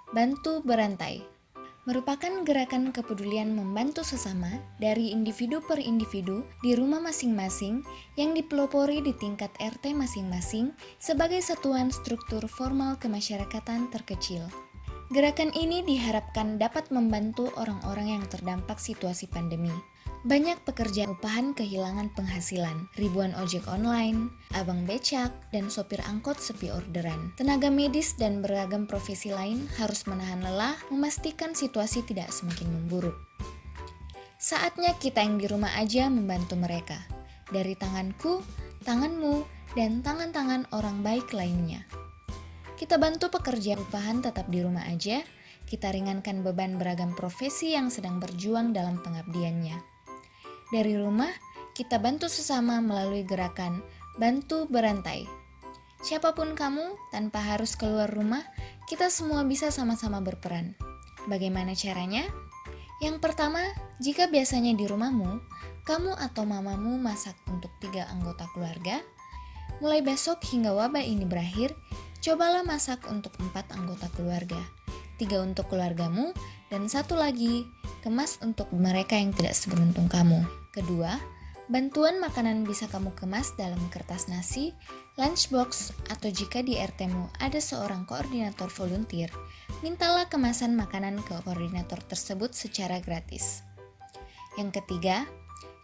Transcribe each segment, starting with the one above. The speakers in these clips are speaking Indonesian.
Bantu berantai merupakan gerakan kepedulian membantu sesama dari individu per individu di rumah masing-masing yang dipelopori di tingkat RT masing-masing sebagai satuan struktur formal kemasyarakatan terkecil. Gerakan ini diharapkan dapat membantu orang-orang yang terdampak situasi pandemi. Banyak pekerja upahan kehilangan penghasilan, ribuan ojek online, abang becak, dan sopir angkot sepi orderan. Tenaga medis dan beragam profesi lain harus menahan lelah, memastikan situasi tidak semakin memburuk. Saatnya kita yang di rumah aja membantu mereka, dari tanganku, tanganmu, dan tangan-tangan orang baik lainnya. Kita bantu pekerja upahan tetap di rumah aja, kita ringankan beban beragam profesi yang sedang berjuang dalam pengabdiannya. Dari rumah, kita bantu sesama melalui gerakan Bantu Berantai. Siapapun kamu, tanpa harus keluar rumah, kita semua bisa sama-sama berperan. Bagaimana caranya? Yang pertama, jika biasanya di rumahmu, kamu atau mamamu masak untuk 3 anggota keluarga, mulai besok hingga wabah ini berakhir, cobalah masak untuk 4 anggota keluarga, 3 untuk keluargamu, dan 1 lagi kemas untuk mereka yang tidak seberuntung kamu. Kedua, bantuan makanan bisa kamu kemas dalam kertas nasi, lunchbox, atau jika di RT-mu ada seorang koordinator volunteer, mintalah kemasan makanan ke koordinator tersebut secara gratis. Yang ketiga,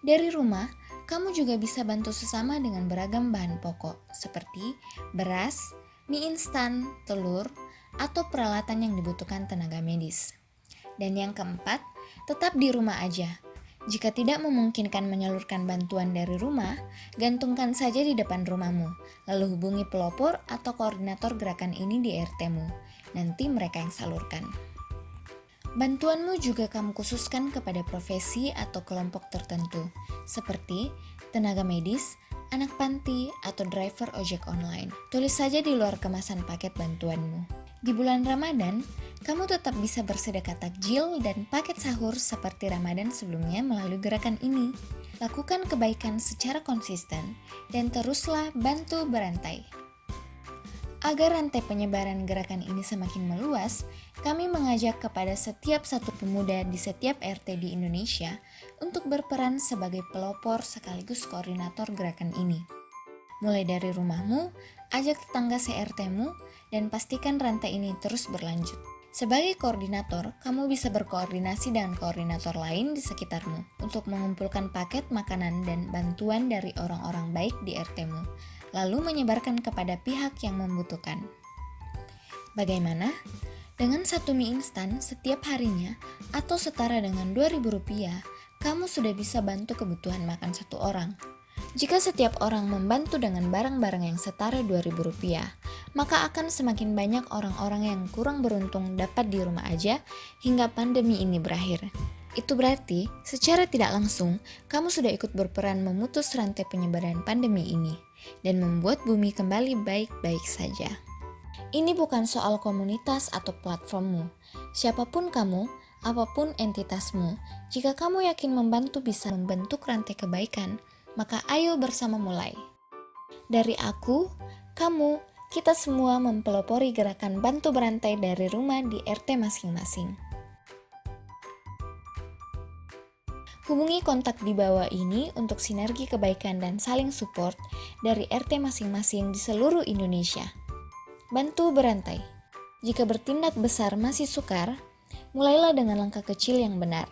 dari rumah, kamu juga bisa bantu sesama dengan beragam bahan pokok, seperti beras, mie instan, telur, atau peralatan yang dibutuhkan tenaga medis. Dan yang keempat, tetap di rumah aja. Jika tidak memungkinkan menyalurkan bantuan dari rumah, gantungkan saja di depan rumahmu, lalu hubungi pelopor atau koordinator gerakan ini di RT-mu. Nanti mereka yang salurkan. Bantuanmu juga kamu khususkan kepada profesi atau kelompok tertentu, seperti tenaga medis, anak panti, atau driver ojek online. Tulis saja di luar kemasan paket bantuanmu. Di bulan Ramadan, kamu tetap bisa bersedekah takjil dan paket sahur seperti Ramadan sebelumnya melalui gerakan ini. Lakukan kebaikan secara konsisten dan teruslah bantu berantai. Agar rantai penyebaran gerakan ini semakin meluas, kami mengajak kepada setiap satu pemuda di setiap RT di Indonesia untuk berperan sebagai pelopor sekaligus koordinator gerakan ini. Mulai dari rumahmu, ajak tetangga se-RT-mu, dan pastikan rantai ini terus berlanjut. Sebagai koordinator, kamu bisa berkoordinasi dengan koordinator lain di sekitarmu untuk mengumpulkan paket makanan dan bantuan dari orang-orang baik di RT-mu, lalu menyebarkan kepada pihak yang membutuhkan. Bagaimana? Dengan 1 mie instan setiap harinya atau setara dengan Rp2.000, kamu sudah bisa bantu kebutuhan makan 1 orang. Jika setiap orang membantu dengan barang-barang yang setara Rp2.000, maka akan semakin banyak orang-orang yang kurang beruntung dapat di rumah aja hingga pandemi ini berakhir. Itu berarti, secara tidak langsung, kamu sudah ikut berperan memutus rantai penyebaran pandemi ini dan membuat bumi kembali baik-baik saja. Ini bukan soal komunitas atau platformmu. Siapapun kamu, apapun entitasmu, jika kamu yakin membantu bisa membentuk rantai kebaikan, maka ayo bersama mulai. Dari aku, kamu, kita semua mempelopori gerakan bantu berantai dari rumah di RT masing-masing. Hubungi kontak di bawah ini untuk sinergi kebaikan dan saling support dari RT masing-masing di seluruh Indonesia. Bantu berantai. Jika bertindak besar masih sukar, mulailah dengan langkah kecil yang benar.